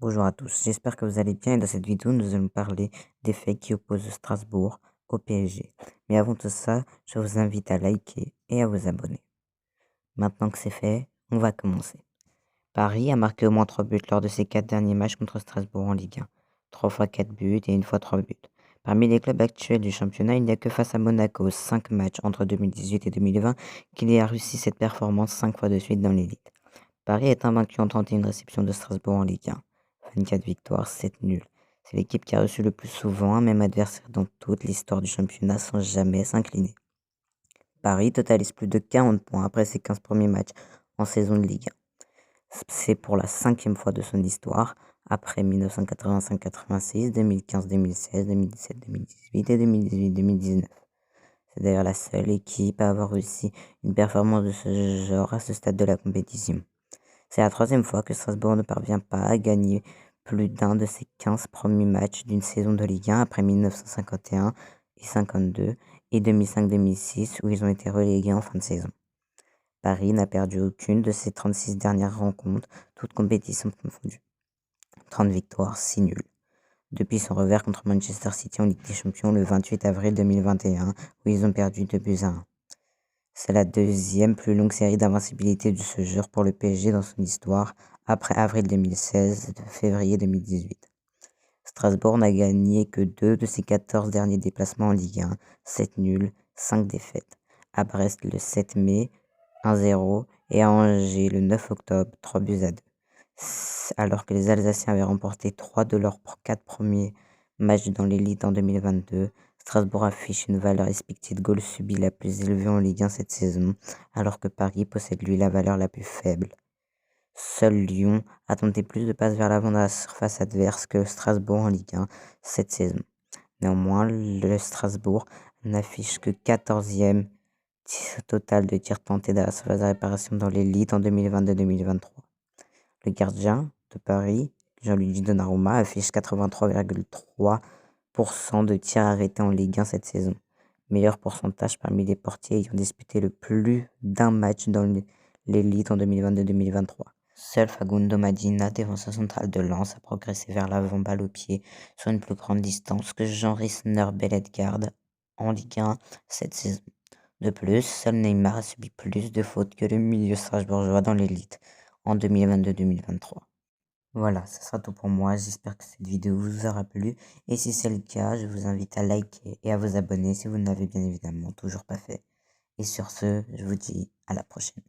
Bonjour à tous, j'espère que vous allez bien et dans cette vidéo nous allons parler des faits qui opposent Strasbourg au PSG. Mais avant tout ça, je vous invite à liker et à vous abonner. Maintenant que c'est fait, on va commencer. Paris a marqué au moins 3 buts lors de ses 4 derniers matchs contre Strasbourg en Ligue 1. 3 fois 4 buts et une fois 3 buts. Parmi les clubs actuels du championnat, il n'y a que face à Monaco, 5 matchs entre 2018 et 2020, qu'il y a réussi cette performance 5 fois de suite dans l'élite. Paris est invaincu en 31 réceptions de Strasbourg en Ligue 1. 24 victoires, 7 nuls. C'est l'équipe qui a reçu le plus souvent un même adversaire dans toute l'histoire du championnat sans jamais s'incliner. Paris totalise plus de 40 points après ses 15 premiers matchs en saison de Ligue 1. C'est pour la 5e fois de son histoire, après 1985-86, 2015-2016, 2017-2018 et 2018-2019. C'est d'ailleurs la seule équipe à avoir réussi une performance de ce genre à ce stade de la compétition. C'est la 3e fois que Strasbourg ne parvient pas à gagner plus d'un de ses 15 premiers matchs d'une saison de Ligue 1 après 1951 et 52 et 2005-2006 où ils ont été relégués en fin de saison. Paris n'a perdu aucune de ses 36 dernières rencontres, toutes compétitions confondues. 30 victoires, 6 nuls. Depuis son revers contre Manchester City en Ligue des Champions le 28 avril 2021 où ils ont perdu 2-1. C'est la 2e plus longue série d'invincibilité de ce genre pour le PSG dans son histoire, après avril 2016 et février 2018. Strasbourg n'a gagné que 2 de ses 14 derniers déplacements en Ligue 1, 7 nuls, 5 défaites. À Brest le 7 mai, 1-0 et à Angers le 9 octobre, 3-2. Alors que les Alsaciens avaient remporté 3 de leurs 4 premiers matchs dans l'élite en 2022, Strasbourg affiche une valeur expected goal subie la plus élevée en Ligue 1 cette saison, alors que Paris possède lui la valeur la plus faible. Seul Lyon a tenté plus de passes vers l'avant de la surface adverse que Strasbourg en Ligue 1 cette saison. Néanmoins, le Strasbourg n'affiche que 14e total de tirs tentés dans la surface de réparation dans l'élite en 2022-2023. Le gardien de Paris, Gianluigi Donnarumma, affiche 83,3% de tirs arrêtés en Ligue 1 cette saison. Meilleur pourcentage parmi les portiers ayant disputé le plus d'un match dans l'élite en 2022-2023. Seul Facundo Medina, défenseur central de Lens, a progressé vers l'avant balle au pied sur une plus grande distance que Jean-Risner Bellegarde en Ligue 1 cette saison. De plus, seul Neymar a subi plus de fautes que le milieu strasbourgeois dans l'élite en 2022-2023. Voilà, ce sera tout pour moi. J'espère que cette vidéo vous aura plu. Et si c'est le cas, je vous invite à liker et à vous abonner si vous ne l'avez bien évidemment toujours pas fait. Et sur ce, je vous dis à la prochaine.